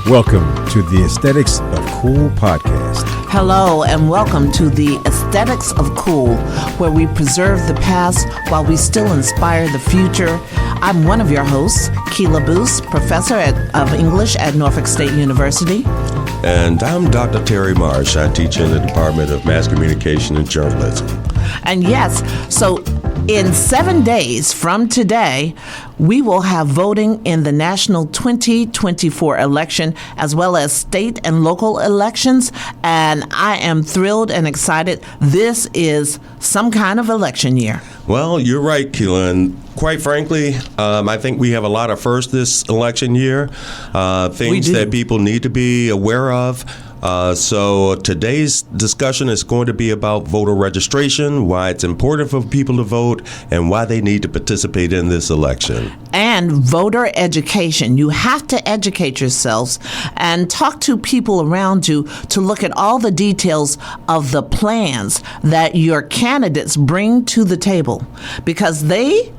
Welcome to the Aesthetics of Cool podcast. Hello and welcome to the Aesthetics of Cool, where we preserve the past while we still inspire the future. I'm one of your hosts, Keela Boos, professor of English at Norfolk State University. And I'm Dr. Terry Marsh. I teach in the Department of Mass Communication and Journalism. And yes, so in 7 days from today, we will have voting in the national 2024 election, as well as state and local elections. And I am thrilled and excited. This is some kind of election year. Well, you're right, Keela. And quite frankly, I think we have a lot of firsts this election year, things that people need to be aware of. So today's discussion is going to be about voter registration, why it's important for people to vote, and why they need to participate in this election. And voter education. You have to educate yourselves and talk to people around you to look at all the details of the plans that your candidates bring to the table, because they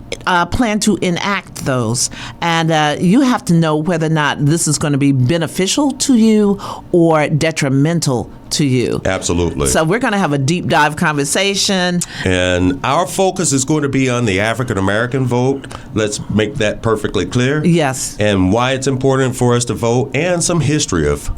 plan to enact those. And you have to know whether or not this is going to be beneficial to you or detrimental to you. Absolutely. So we're going to have a deep dive conversation. And our focus is going to be on the African American vote. Let's make that perfectly clear. Yes. And why it's important for us to vote, and some history of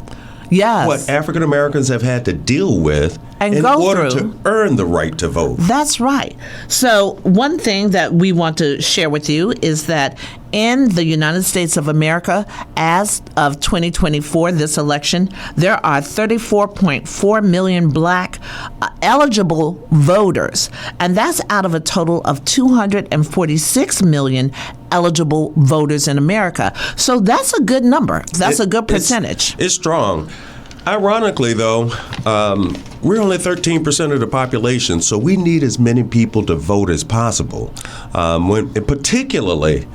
what African Americans have had to deal with and in go order through to earn the right to vote. That's right. So one thing that we want to share with you is that in the United States of America, as of 2024, this election, there are 34.4 million black eligible voters. And that's out of a total of 246 million eligible voters in America. So that's a good number. That's a good percentage. It's strong. Ironically, though, we're only 13% of the population, so we need as many people to vote as possible, particularly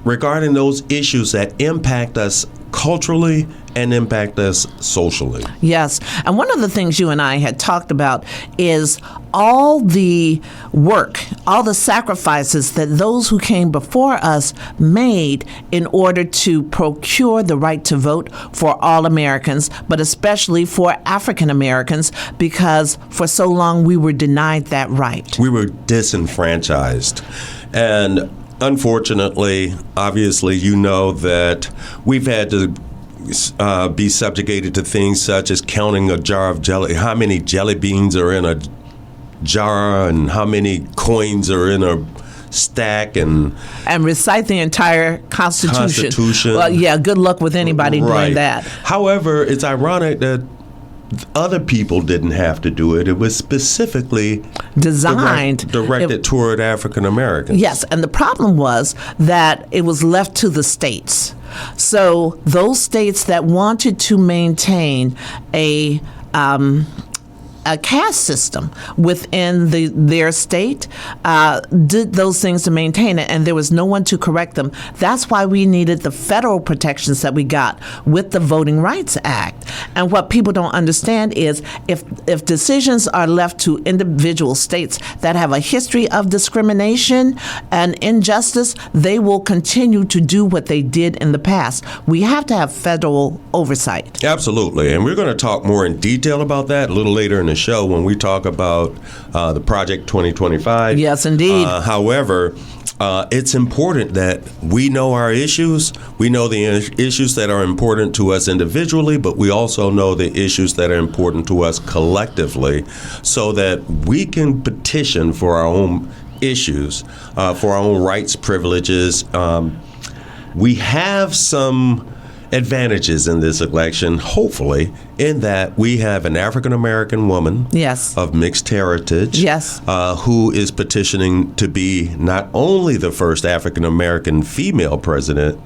regarding those issues that impact us culturally and impact us socially. Yes. And one of the things you and I had talked about is all the work, all the sacrifices that those who came before us made in order to procure the right to vote for all Americans, but especially for African Americans, because for so long we were denied that right. We were disenfranchised. And unfortunately, obviously, you know that we've had to be subjugated to things such as counting a jar of jelly, how many jelly beans are in a jar and how many coins are in a stack, and recite the entire Constitution. Well, yeah, good luck with anybody doing that. However, it's ironic that other people didn't have to do it. It was specifically designed, directed toward African Americans. Yes, and the problem was that it was left to the states. So those states that wanted to maintain a caste system within their state did those things to maintain it, and there was no one to correct them. That's why we needed the federal protections that we got with the Voting Rights Act. And what people don't understand is if decisions are left to individual states that have a history of discrimination and injustice, they will continue to do what they did in the past. We have to have federal oversight. Absolutely. And we're going to talk more in detail about that a little later in the show when we talk about the Project 2025. Yes, indeed. However, it's important that we know our issues. We know the issues that are important to us individually, but we also know the issues that are important to us collectively, so that we can petition for our own issues, for our own rights, privileges. We have some advantages in this election, hopefully, in that we have an African American woman of mixed heritage who is petitioning to be not only the first African American female president,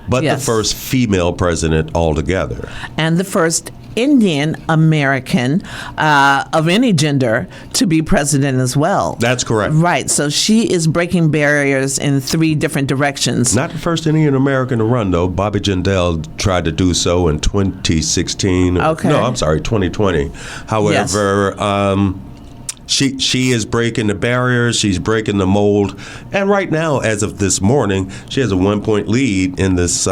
but the first female president altogether. And the first Indian American of any gender to be president as well. That's correct. Right. So she is breaking barriers in 3 different directions. Not the first Indian American to run, though. Bobby Jindal tried to do so in 2016. Okay. No, I'm sorry, 2020. However, She is breaking the barriers. She's breaking the mold. And right now, as of this morning, she has a 1-point lead in this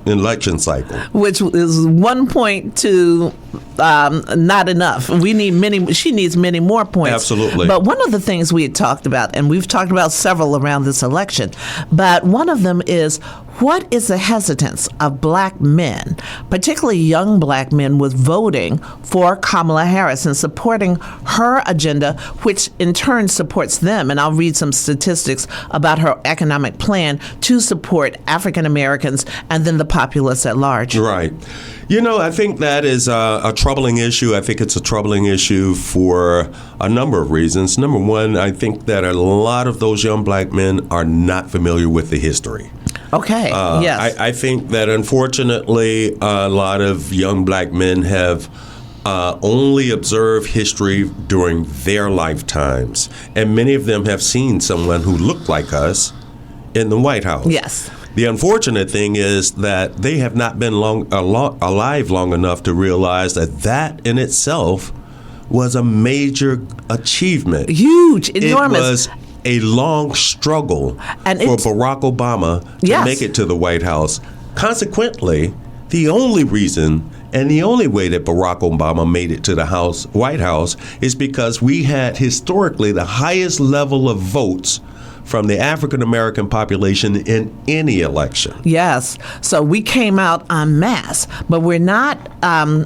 election cycle. Which is 1 point to not enough. We need many. She needs many more points. Absolutely. But one of the things we had talked about, and we've talked about several around this election, but one of them is, what is the hesitance of black men, particularly young black men, with voting for Kamala Harris and supporting her agenda, which in turn supports them? And I'll read some statistics about her economic plan to support African Americans and then the populace at large. Right. I think that is a troubling issue. I think it's a troubling issue for a number of reasons. Number one, I think that a lot of those young black men are not familiar with the history. Okay, yes. I think that unfortunately a lot of young black men have only observed history during their lifetimes. And many of them have seen someone who looked like us in the White House. Yes. The unfortunate thing is that they have not been alive long enough to realize that in itself was a major achievement. Huge, enormous. It was a long struggle for Barack Obama to make it to the White House. Consequently, the only reason and the only way that Barack Obama made it to the White House is because we had historically the highest level of votes from the African American population in any election. Yes. So we came out en masse, but we're not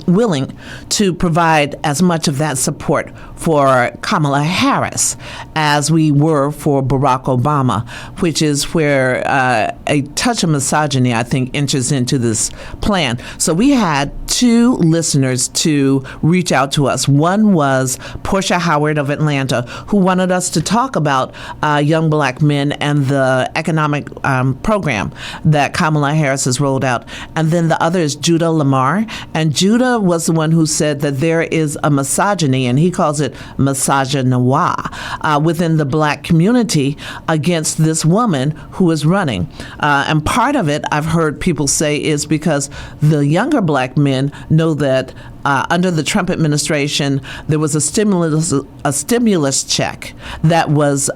willing to provide as much of that support for Kamala Harris as we were for Barack Obama, which is where a touch of misogyny, I think, enters into this plan. So we had two listeners to reach out to us. One was Portia Howard of Atlanta, who wanted us to talk about young black men and the economic program that Kamala Harris has rolled out. And then the other is Judah Lamar. And Judah was the one who said that there is a misogyny, and he calls it misogynoir, within the black community against this woman who is running. And part of it, I've heard people say, is because the younger black men know that under the Trump administration, there was a stimulus check that was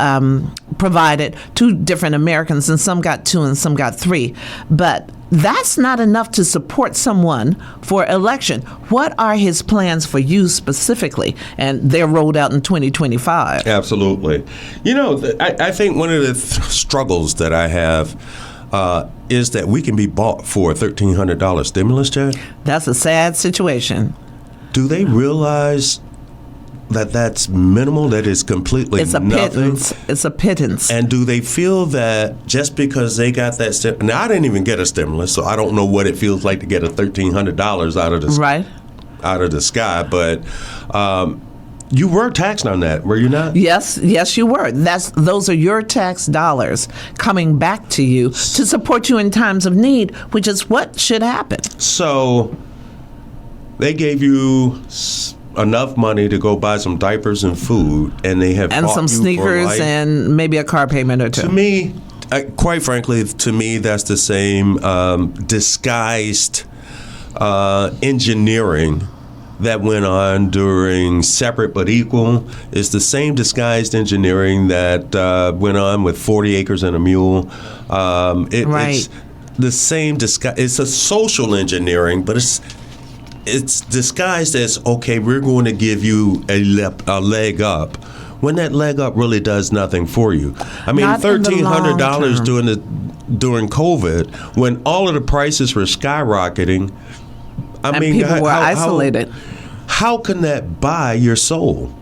provided to different Americans, and some got 2 and some got 3. But that's not enough to support someone for election. What are his plans for you specifically? And they're rolled out in 2025. Absolutely. I think one of the struggles that I have is that we can be bought for a $1,300 stimulus check. That's a sad situation. Do they realize that that's minimal, that is completely nothing? Pittance. It's a pittance. And do they feel that just because they got that now, I didn't even get a stimulus, so I don't know what it feels like to get a $1,300 out of the sky, but you were taxed on that, were you not? Yes, you were. Those are your tax dollars coming back to you to support you in times of need, which is what should happen. So they gave you enough money to go buy some diapers and food, and they have and some sneakers and maybe a car payment or 2. To me, quite frankly, that's the same disguised engineering that went on during Separate but Equal. It's the same disguised engineering that went on with 40 Acres and a Mule. It's the same disguise. It's a social engineering, but it's disguised as, okay, we're going to give you a leg up, when that leg up really does nothing for you. I mean, $1,300 during COVID, when all of the prices were skyrocketing. People were isolated. How can that buy your soul?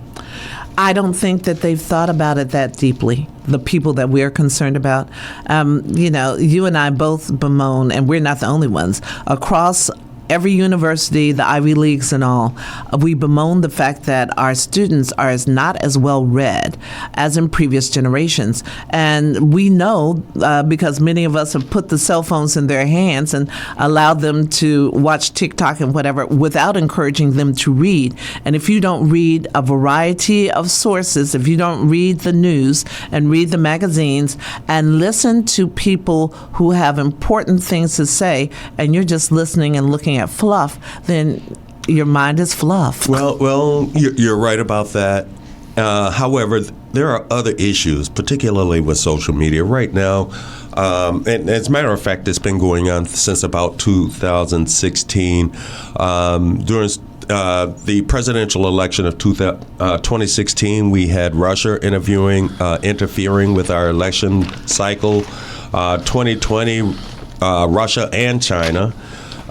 I don't think that they've thought about it that deeply, the people that we're concerned about. You and I both bemoan, and we're not the only ones, across every university, the Ivy Leagues and all, we bemoan the fact that our students are not as well read as in previous generations. And we know because many of us have put the cell phones in their hands and allowed them to watch TikTok and whatever without encouraging them to read. And if you don't read a variety of sources, if you don't read the news and read the magazines and listen to people who have important things to say, and you're just listening and looking at fluff, then your mind is fluff. Well, you're right about that. However, there are other issues, particularly with social media right now. And as a matter of fact, it's been going on since about 2016. During the presidential election of 2016, we had Russia interfering with our election cycle. 2020, Russia and China.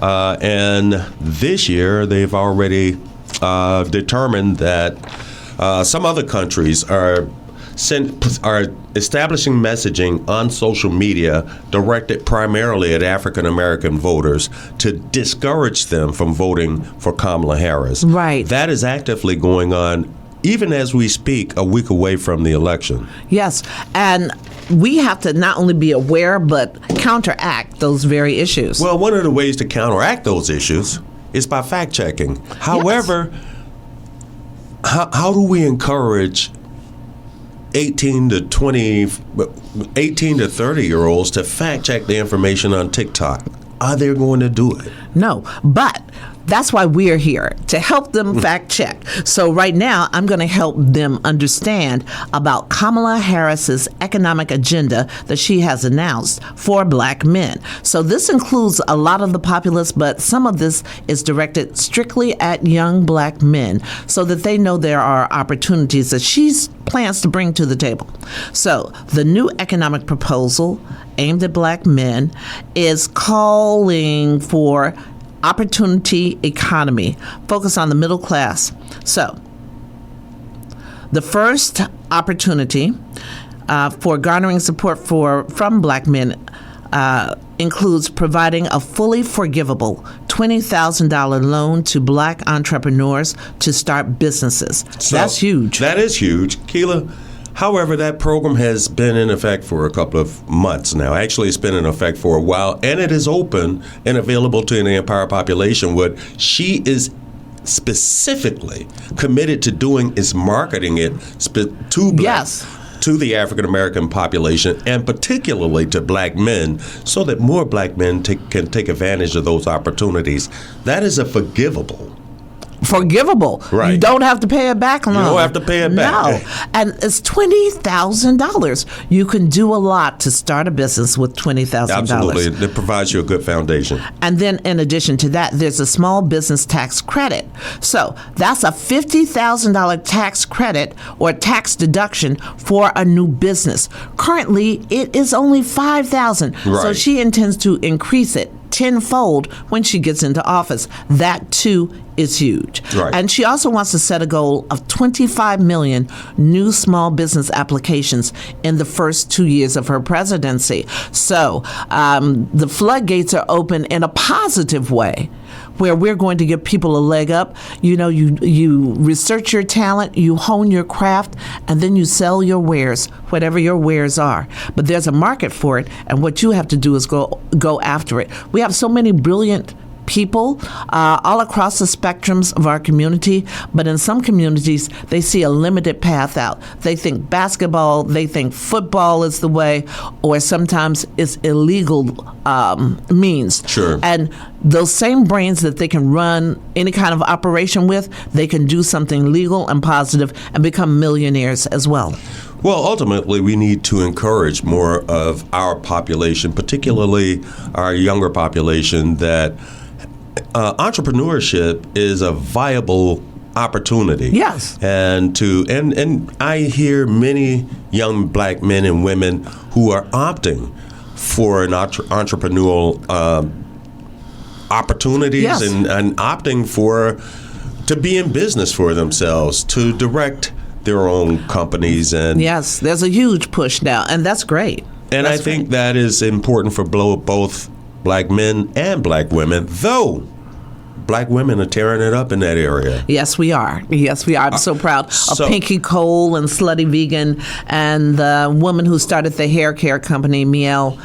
And this year, they've already determined that some other countries are establishing messaging on social media directed primarily at African American voters to discourage them from voting for Kamala Harris. Right. That is actively going on even as we speak, a week away from the election. Yes, and we have to not only be aware but counteract those very issues. Well, one of the ways to counteract those issues is by fact-checking. However, how do we encourage 18 to 30-year-olds to fact-check the information on TikTok? Are they going to do it? No, but that's why we're here, to help them fact check. So right now, I'm going to help them understand about Kamala Harris's economic agenda that she has announced for black men. So this includes a lot of the populace, but some of this is directed strictly at young black men so that they know there are opportunities that she plans to bring to the table. So the new economic proposal aimed at black men is calling for opportunity economy, focus on the middle class. So, the first opportunity for garnering support from black men includes providing a fully forgivable $20,000 loan to black entrepreneurs to start businesses. So that's huge. That is huge. Keila, however, that program has been in effect for a couple of months now. Actually, it's been in effect for a while, and it is open and available to the entire population. What she is specifically committed to doing is marketing it to to the African American population, and particularly to black men, so that more black men can take advantage of those opportunities. That is a forgivable. Right. You don't have to pay it back long. You don't have to pay it back. No. And it's $20,000. You can do a lot to start a business with $20,000. Absolutely. It provides you a good foundation. And then in addition to that, there's a small business tax credit. So that's a $50,000 tax credit or tax deduction for a new business. Currently, it is only $5,000. Right. So she intends to increase it tenfold when she gets into office. That too is huge. Right. And she also wants to set a goal of 25 million new small business applications in the first 2 years of her presidency. So the floodgates are open in a positive way, where we're going to give people a leg up. You know, you research your talent, you hone your craft, and then you sell your wares, whatever your wares are. But there's a market for it, and what you have to do is go after it. We have so many brilliant people all across the spectrums of our community, but in some communities, they see a limited path out. They think basketball, they think football is the way, or sometimes it's illegal means. Sure. And those same brains that they can run any kind of operation with, they can do something legal and positive and become millionaires as well. Well, ultimately, we need to encourage more of our population, particularly our younger population, that entrepreneurship is a viable opportunity. Yes. And I hear many young black men and women who are opting for an entrepreneurial opportunities. Yes. and opting to be in business for themselves, to direct their own companies. And yes, there's a huge push now, and that's great. And that's I think that is important for both black men and black women, though black women are tearing it up in that area. Yes, we are. Yes, we are. I'm so proud of Pinky Cole and Slutty Vegan and the woman who started the hair care company, Miel.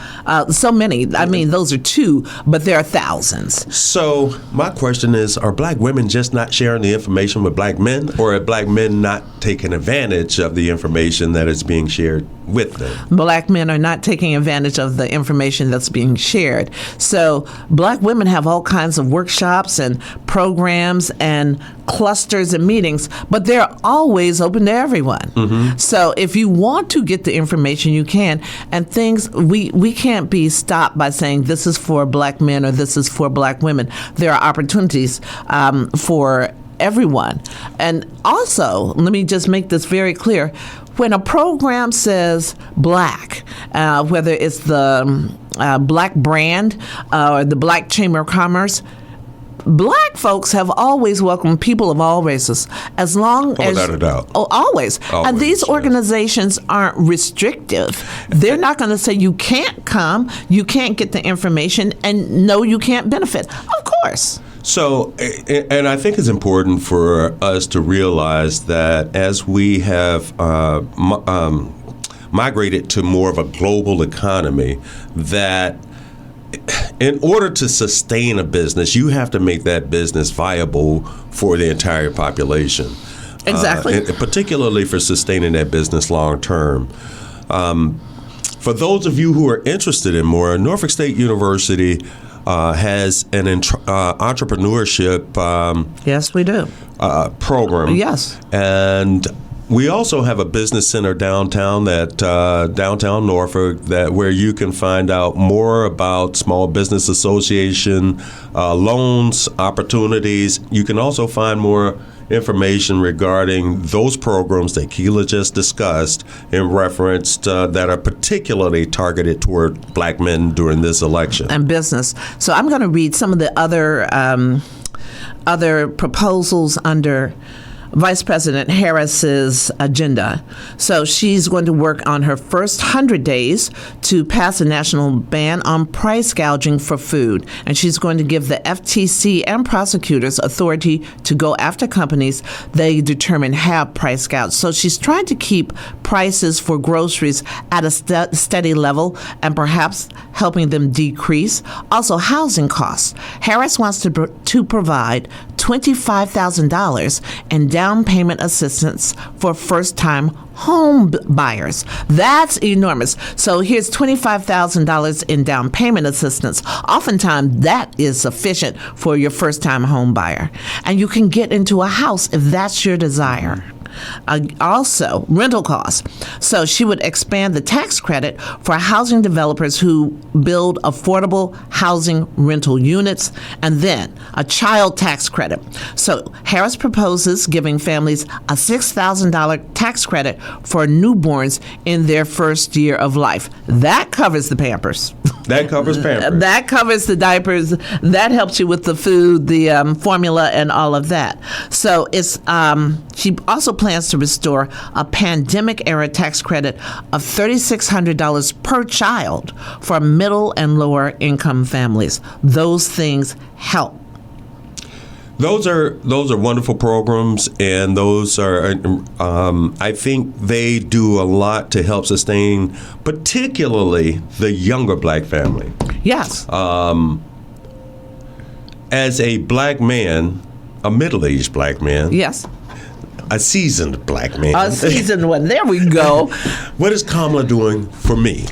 So many. I mean, those are two, but there are thousands. So my question is, are black women just not sharing the information with black men, or are black men not taking advantage of the information that is being shared with them. Black men are not taking advantage of the information that's being shared. So black women have all kinds of workshops and programs and clusters and meetings, but they're always open to everyone. So if you want to get the information, you can. And things, we can't be stopped by saying this is for black men or this is for black women. There are opportunities for everyone. And also, let me just make this very clear. When a program says black, whether it's the black brand or the Black Chamber of Commerce, black folks have always welcomed people of all races, as long as without a doubt. Oh, always. And these yes. organizations aren't restrictive. They're not going to say you can't come, you can't get the information, and no, you can't benefit. Of course. So, and I think it's important for us to realize that as we have migrated to more of a global economy, that in order to sustain a business, you have to make that business viable for the entire population. Exactly. And particularly for sustaining that business long term. For those of you who are interested in more, Norfolk State University has an entrepreneurship Yes, we do. program. Yes. And we also have a business center downtown, downtown Norfolk, where you can find out more about Small Business Association loans, opportunities. You can also find more information regarding those programs that Keila just discussed in reference that are particularly targeted toward black men during this election. And business. So I'm going to read some of the other proposals under Vice President Harris's agenda. So she's going to work on her first 100 days to pass a national ban on price gouging for food. And she's going to give the FTC and prosecutors authority to go after companies they determine have price gouged. So she's trying to keep prices for groceries at a steady level and perhaps helping them decrease. Also, housing costs. Harris wants to provide $25,000 in down payment assistance for first-time home buyers. That's enormous. So here's $25,000 in down payment assistance. Oftentimes, that is sufficient for your first-time home buyer. And you can get into a house if that's your desire. Also, rental costs. So she would expand the tax credit for housing developers who build affordable housing rental units, and then a child tax credit. So Harris proposes giving families a $6,000 tax credit for newborns in their first year of life. That covers the Pampers. That covers Pampers. That covers the diapers. That helps you with the food, the formula, and all of that. So it's she also plans to restore a pandemic-era tax credit of $3,600 per child for middle and lower income families. Those things help. Those are wonderful programs, and those are I think they do a lot to help sustain, particularly the younger black family. Yes. As a black man, a middle-aged black man, Yes. a seasoned black man. A seasoned one. There we go. What is Kamala doing for me?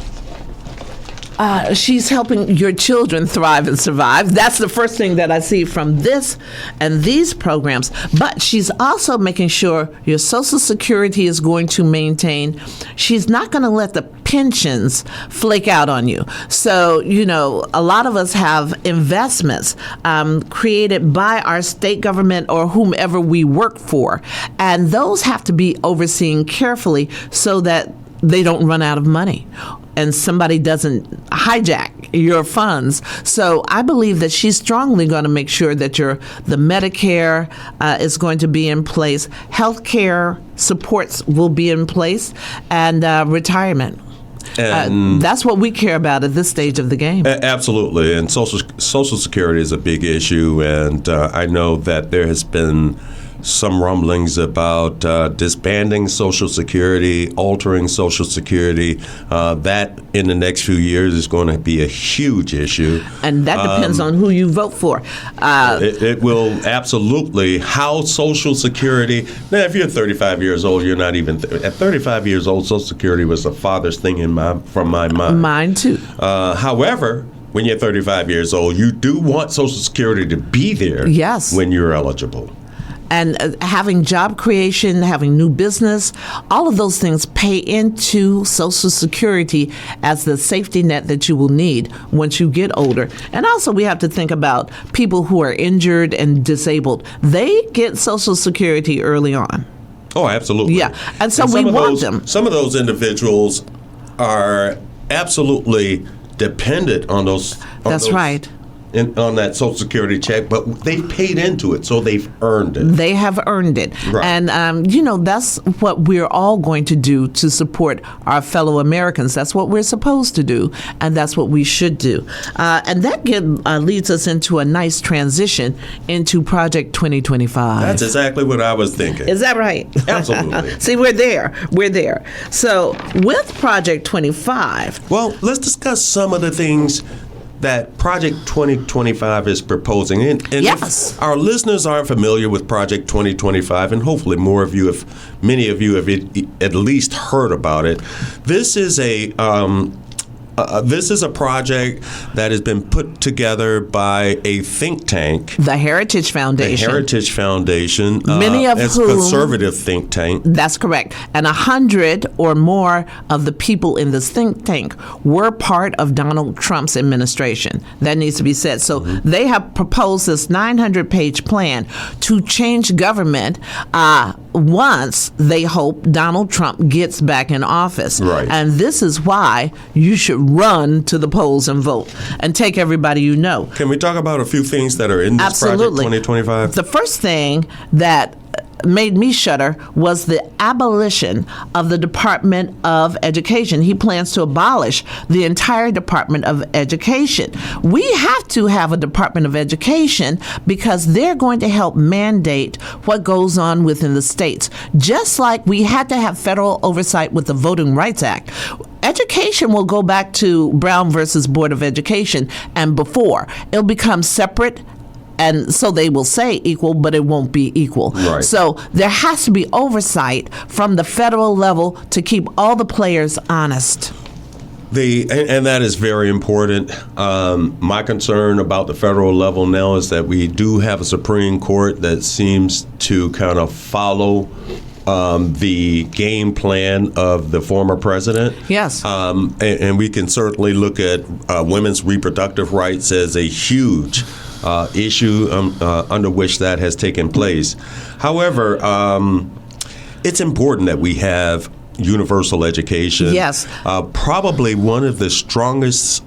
She's helping your children thrive and survive. That's the first thing that I see from this and these programs. But she's also making sure your Social Security is going to maintain. She's not going to let the pensions flake out on you. So, you know, a lot of us have investments created by our state government or whomever we work for. And those have to be overseen carefully so that they don't run out of money and somebody doesn't hijack your funds. So I believe that she's strongly going to make sure that the Medicare is going to be in place, health care supports will be in place, and retirement. And that's what we care about at this stage of the game. Absolutely, and Social Security is a big issue, and I know that there has been some rumblings about disbanding Social Security, altering Social Security. That in the next few years is going to be a huge issue. And that depends on who you vote for. It will absolutely. How Social Security. Now, if you're 35 years old, you're not even at 35 years old. Social Security was the farthest thing from my mind. Mine too. However, when you're 35 years old, you do want Social Security to be there. Yes. When you're eligible. And having job creation, having new business, all of those things pay into Social Security as the safety net that you will need once you get older. And also we have to think about people who are injured and disabled. They get Social Security early on. Oh, absolutely. Yeah. And so we want them. Some of those individuals are absolutely dependent on those. That's right. On that Social Security check, but they've paid into it, so they've earned it. They have earned it. Right. And, that's what we're all going to do to support our fellow Americans. That's what we're supposed to do, and that's what we should do. And that leads us into a nice transition into Project 2025. That's exactly what I was thinking. Is that right? Absolutely. See, we're there. We're there. So with Project 25. Well, let's discuss some of the things that Project 2025 is proposing. And yes. If our listeners aren't familiar with Project 2025, and hopefully many of you have at least heard about it, this is a project that has been put together by a think tank. The Heritage Foundation. The Heritage Foundation. Many of it's whom. a conservative think tank. That's correct. And 100 or more of the people in this think tank were part of Donald Trump's administration. That needs to be said. So they have proposed this 900-page plan to change government once they hope Donald Trump gets back in office. Right. And this is why you should run to the polls and vote and take everybody you know. Can we talk about a few things that are in this Absolutely. Project 2025? The first thing that made me shudder was the abolition of the Department of Education. He plans to abolish the entire Department of Education. We have to have a Department of Education because they're going to help mandate what goes on within the states. Just like we had to have federal oversight with the Voting Rights Act. Education will go back to Brown versus Board of Education and before. It'll become separate. And so they will say equal, but it won't be equal. Right. So there has to be oversight from the federal level to keep all the players honest. And that is very important. My concern about the federal level now is that we do have a Supreme Court that seems to kind of follow the game plan of the former president. Yes. And we can certainly look at women's reproductive rights as a huge issue under which that has taken place. However, it's important that we have universal education. Yes. Probably one of the strongest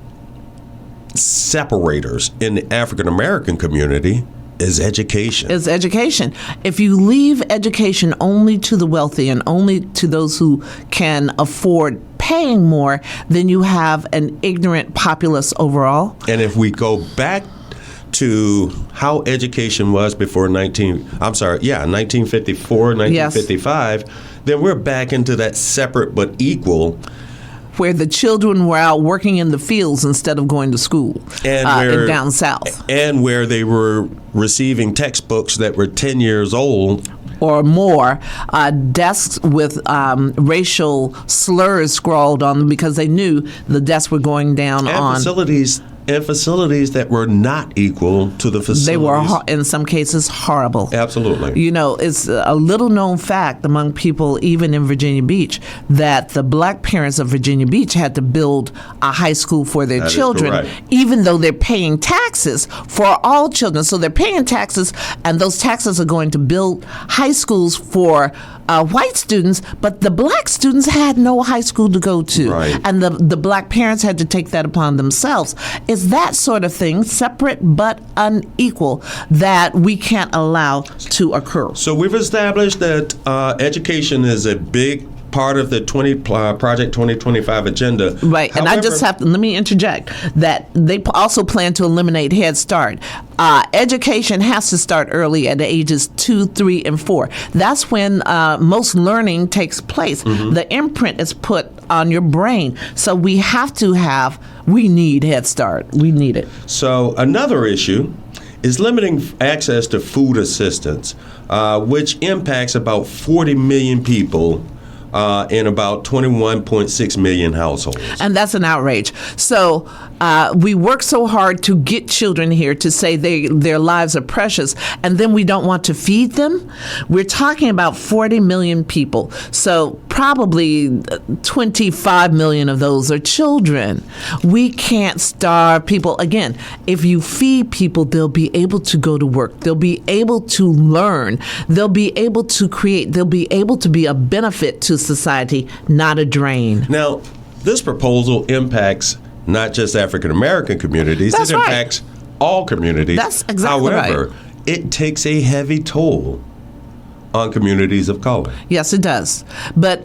separators in the African American community is education. Is education. If you leave education only to the wealthy and only to those who can afford paying more, then you have an ignorant populace overall. And if we go back to how education was before 1954, 1955, yes. Then we're back into that separate but equal. Where the children were out working in the fields instead of going to school and down south. And where they were receiving textbooks that were 10 years old. Or more, desks with racial slurs scrawled on them because they knew the desks were going down on. Facilities that were not equal to the facilities. They were, in some cases, horrible. Absolutely. You know, it's a little known fact among people, even in Virginia Beach, that the black parents of Virginia Beach had to build a high school for their children, even though they're paying taxes for all children. So they're paying taxes, and those taxes are going to build high schools for white students, but the black students had no high school to go to. Right. And the black parents had to take that upon themselves. It's that sort of thing, separate but unequal, that we can't allow to occur. So we've established that education is a big part of the Project 2025 agenda. Right, and I just have to, let me interject that they also plan to eliminate Head Start. Education has to start early at the ages 2, 3, and 4. That's when most learning takes place. The imprint is put on your brain. So we need Head Start. We need it. So another issue is limiting access to food assistance, which impacts about 40 million people in about 21.6 million households. And that's an outrage. So we work so hard to get children here to say their lives are precious, and then we don't want to feed them. We're talking about 40 million people. So probably 25 million of those are children. We can't starve people. Again, if you feed people, they'll be able to go to work. They'll be able to learn. They'll be able to create. They'll be able to be a benefit to society, not a drain. Now, this proposal impacts not just African American communities, That's it right. impacts all communities. That's exactly However, right. it takes a heavy toll on communities of color. Yes, it does. But,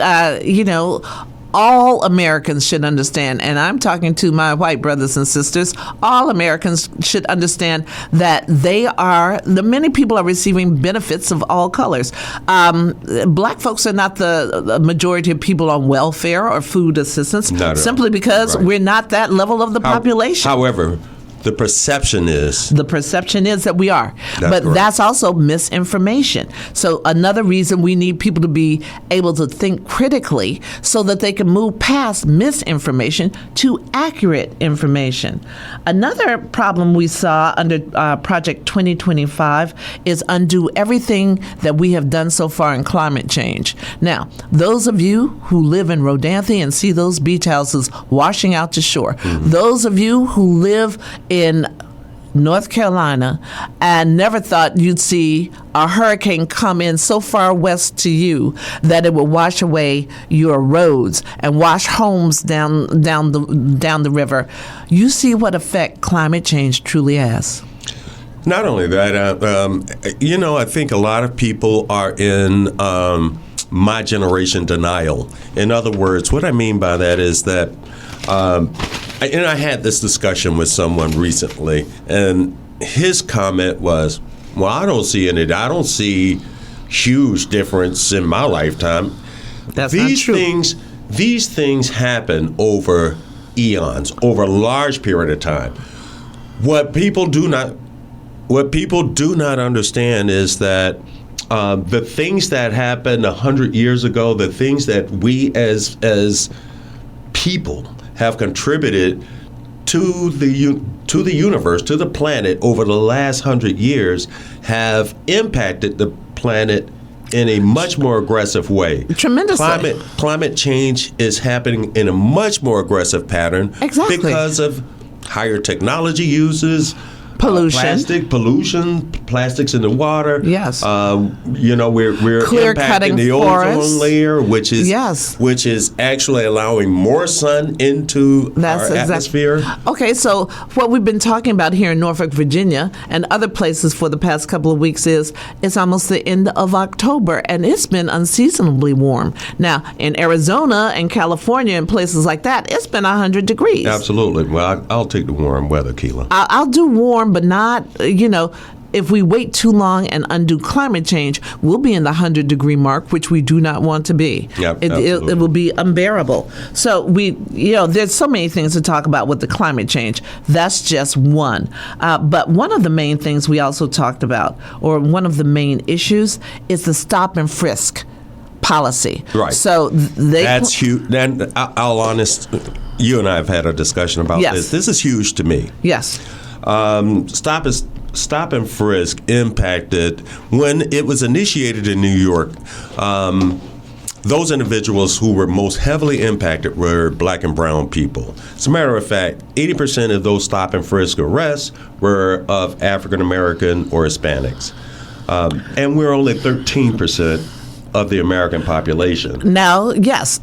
all Americans should understand, and I'm talking to my white brothers and sisters, all Americans should understand that many people are receiving benefits of all colors. Black folks are not the majority of people on welfare or food assistance, simply because we're not that level of the population. However, the perception is that we are. But correct. That's also misinformation. So another reason we need people to be able to think critically so that they can move past misinformation to accurate information. Another problem we saw under Project 2025 is undo everything that we have done so far in climate change. Now, those of you who live in Rodanthe and see those beach houses washing out to shore, those of you who live in North Carolina and never thought you'd see a hurricane come in so far west to you that it would wash away your roads and wash homes down the river. You see what effect climate change truly has. Not only that, I think a lot of people are in my generation denial. In other words, what I mean by that is that and I had this discussion with someone recently, and his comment was, well, I don't see huge difference in my lifetime. That's not true. These things happen over eons, over a large period of time. What people do not understand is that the things that happened 100 years ago, the things that we as people have contributed to the universe, to the planet over the last 100 years, have impacted the planet in a much more aggressive way. Tremendously. Climate change is happening in a much more aggressive pattern. Exactly. Because of higher technology uses, pollution, plastics in the water. Yes. We're Clear impacting cutting the forests. ozone layer, which is actually allowing more sun into our atmosphere. Okay, so what we've been talking about here in Norfolk, Virginia, and other places for the past couple of weeks is it's almost the end of October, and it's been unseasonably warm. Now, in Arizona and California and places like that, it's been 100 degrees. Absolutely. Well, I'll take the warm weather, Keila. I'll do warm, but not, if we wait too long and undo climate change, we'll be in the 100-degree mark, which we do not want to be. Yep, it will be unbearable. So there's so many things to talk about with the climate change. That's just one. But one of the main things we also talked about, or one of the main issues, is the stop and frisk policy. Right. So that's huge. And I'll honest, you and I have had a discussion about this. This is huge to me. Yes. Stop and frisk impacted when it was initiated in New York. Those individuals who were most heavily impacted were black and brown people. As a matter of fact, 80% of those stop and frisk arrests were of African American or Hispanics. And we're only 13% of the American population. Now, yes,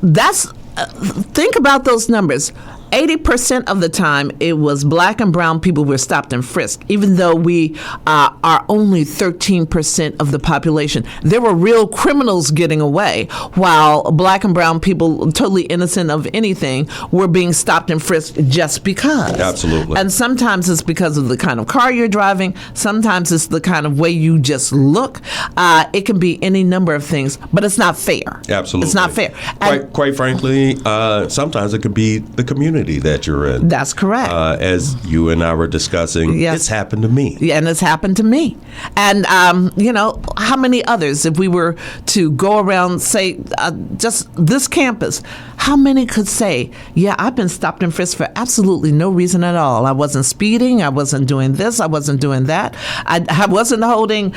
think about those numbers. 80% of the time, it was black and brown people who were stopped and frisked, even though we are only 13% of the population. There were real criminals getting away, while black and brown people, totally innocent of anything, were being stopped and frisked just because. Absolutely. And sometimes it's because of the kind of car you're driving. Sometimes it's the kind of way you just look. It can be any number of things, but it's not fair. Absolutely. It's not fair. Quite frankly, sometimes it could be the community that you're in. That's correct. As you and I were discussing, Yes. it's happened to me. Yeah, and it's happened to me. And, how many others, if we were to go around, say, just this campus, how many could say, yeah, I've been stopped and frisked for absolutely no reason at all. I wasn't speeding. I wasn't doing this. I wasn't doing that. I wasn't holding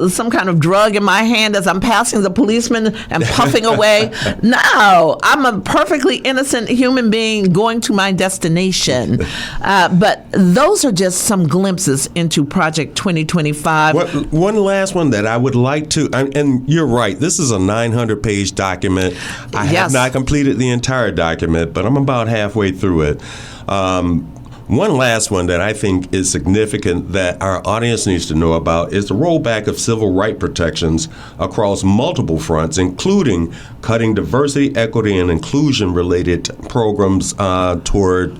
some kind of drug in my hand as I'm passing the policeman and puffing away. No, I'm a perfectly innocent human being going to my destination. But those are just some glimpses into Project 2025. One last one that I would like to, and you're right, this is a 900-page document. I have not completed the entire document, but I'm about halfway through it. One last one that I think is significant that our audience needs to know about is the rollback of civil rights protections across multiple fronts, including cutting diversity, equity, and inclusion-related programs toward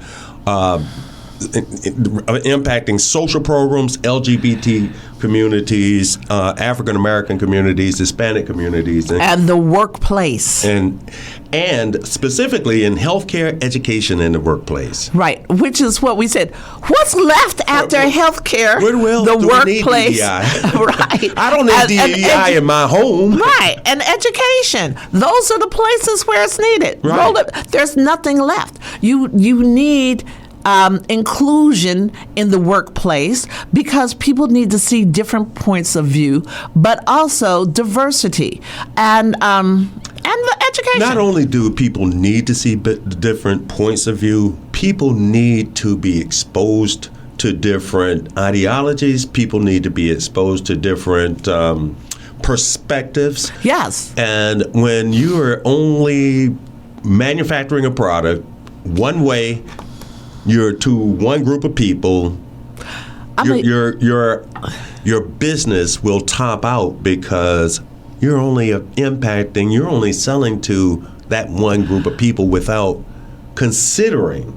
impacting social programs, LGBT communities, African American communities, Hispanic communities, and the workplace, and specifically in healthcare, education, and the workplace. Right, which is what we said. What's left after healthcare? The workplace, right? I don't need DEI in my home. Right, and education. Those are the places where it's needed. Right. There's nothing left. You need inclusion in the workplace because people need to see different points of view, but also diversity and the education. Not only do people need to see different points of view, people need to be exposed to different ideologies. People need to be exposed to different perspectives. Yes. And when you are only manufacturing a product one way, you're to one group of people, your business will top out because you're only you're only selling to that one group of people without considering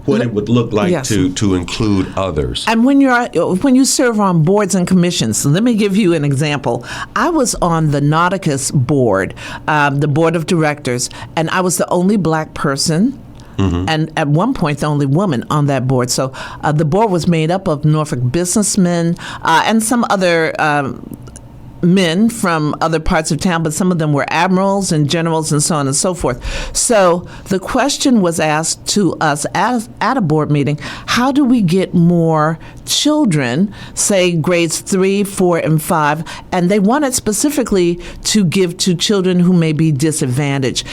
what it would look like to include others. And when you serve on boards and commissions, let me give you an example. I was on the Nauticus board, the board of directors, and I was the only black person. Mm-hmm. And at one point, the only woman on that board. So the board was made up of Norfolk businessmen and some other men from other parts of town, but some of them were admirals and generals and so on and so forth. So the question was asked to us at a board meeting, how do we get more children, say grades 3, 4, and 5, and they wanted specifically to give to children who may be disadvantaged,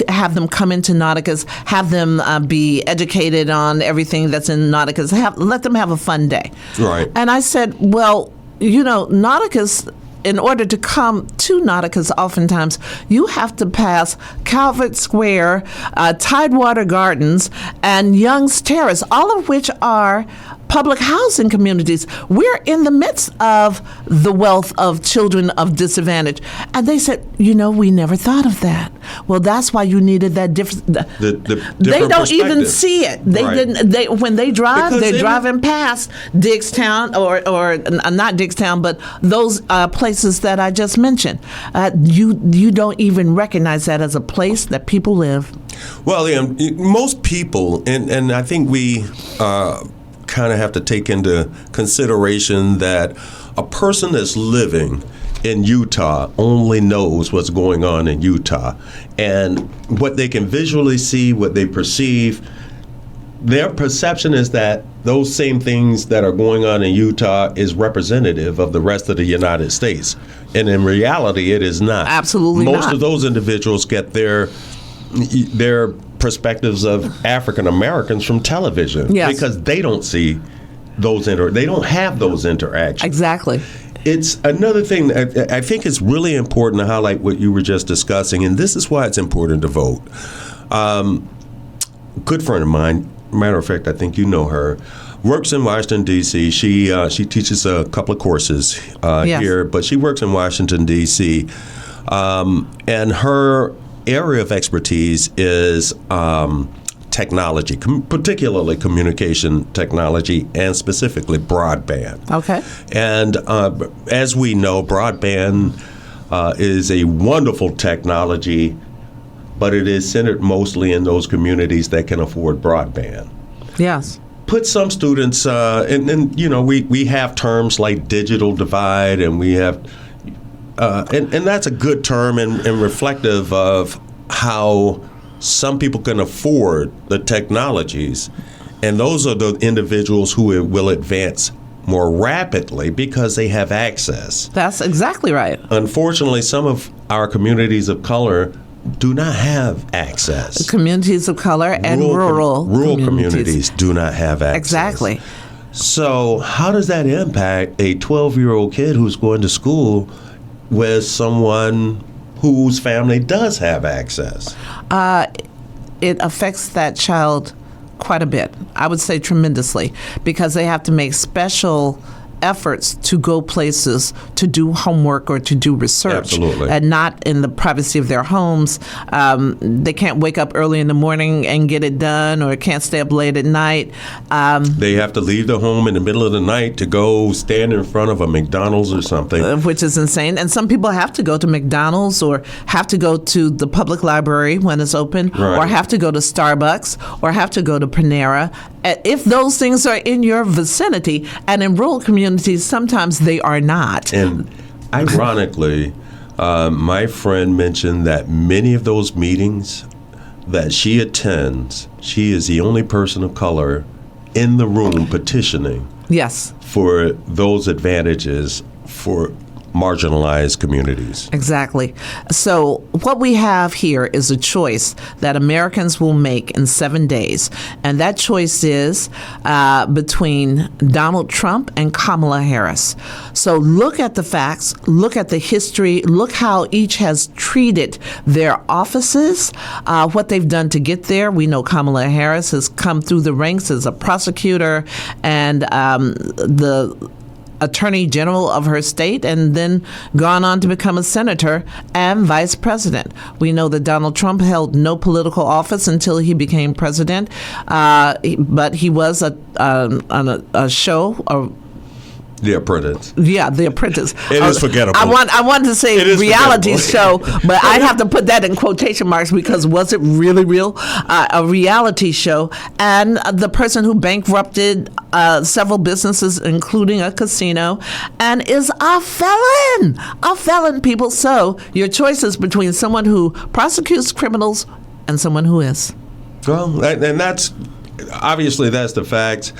have them come into Nauticus, have them be educated on everything that's in Nauticus, let them have a fun day. Right. And I said, well, Nauticus, in order to come to Nauticus, oftentimes you have to pass Calvert Square, Tidewater Gardens, and Young's Terrace, all of which are public housing communities. We're in the midst of the wealth of children of disadvantage. And they said, we never thought of that. Well, that's why you needed that different. They don't even see it. They didn't. When they drive, they're driving past Diggstown or not Diggstown, but those places that I just mentioned. You don't even recognize that as a place that people live. Well, most people, and I think we kind of have to take into consideration that a person that's living in Utah only knows what's going on in Utah, and what they can visually see, what they perceive, their perception is that those same things that are going on in Utah is representative of the rest of the United States. And in reality, it is not. Absolutely not. Most of those individuals get their perspectives of African Americans from television because they don't see those they don't have those interactions. Exactly. It's another thing. I think it's really important to highlight what you were just discussing, and this is why it's important to vote. good friend of mine. Matter of fact, I think you know her. Works in Washington, D.C. She teaches a couple of courses Yes. here, but she works in Washington, D.C. And her area of expertise is technology, particularly communication technology, and specifically broadband. Okay. And as we know, broadband is a wonderful technology, but it is centered mostly in those communities that can afford broadband. Yes. Put some students, and you know, we have terms like digital divide, and we have, and that's a good term and reflective of how some people can afford the technologies, and those are the individuals who will advance more rapidly because they have access. That's exactly right. Unfortunately, some of our communities of color do not have access. Communities of color and rural communities do not have access. Exactly. So how does that impact a 12-year-old kid who's going to school with someone whose family does have access? It affects that child quite a bit. I would say tremendously, because they have to make special efforts to go places to do homework or to do research. Absolutely. And not in the privacy of their homes. They can't wake up early in the morning and get it done, or can't stay up late at night. They have to leave the home in the middle of the night to go stand in front of a McDonald's or something. Which is insane. And some people have to go to McDonald's, or have to go to the public library when it's open, Right. or have to go to Starbucks, or have to go to Panera. If those things are in your vicinity, and in rural communities, sometimes they are not. And ironically, my friend mentioned that many of those meetings that she attends, she is the only person of color in the room petitioning Yes. for those advantages for marginalized communities. Exactly. So what we have here is a choice that Americans will make in 7 days. And that choice is between Donald Trump and Kamala Harris. So look at the facts, look at the history, look how each has treated their offices, what they've done to get there. We know Kamala Harris has come through the ranks as a prosecutor and the Attorney General of her state, and then gone on to become a senator and vice president. We know that Donald Trump held no political office until he became president, but he was on a show. The Apprentice. Yeah, The Apprentice. It is forgettable. I wanted to say It is reality show, forgettable. but I'd have to put that in quotation marks, because was it really real? A reality show. And the person who bankrupted several businesses, including a casino, and is a felon. A felon, people. So your choice is between someone who prosecutes criminals and someone who is. Well, and that's obviously that's the fact.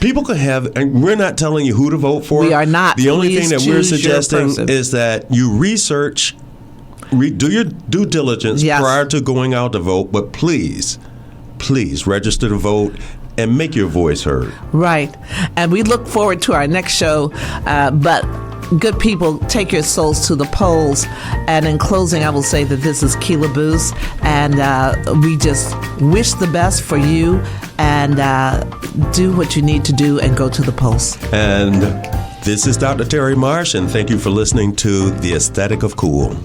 People could have, and we're not telling you who to vote for. We are not. The only Please thing that we're choose your suggesting person. is that you research, do your due diligence Yes. prior to going out to vote, but please register to vote and make your voice heard. Right. And we look forward to our next show. But good people, take your souls to the polls. And in closing, I will say that this is Keela Boose, and we just wish the best for you, and do what you need to do and go to the polls. And this is Dr. Terry Marsh, and thank you for listening to The Aesthetic of Cool.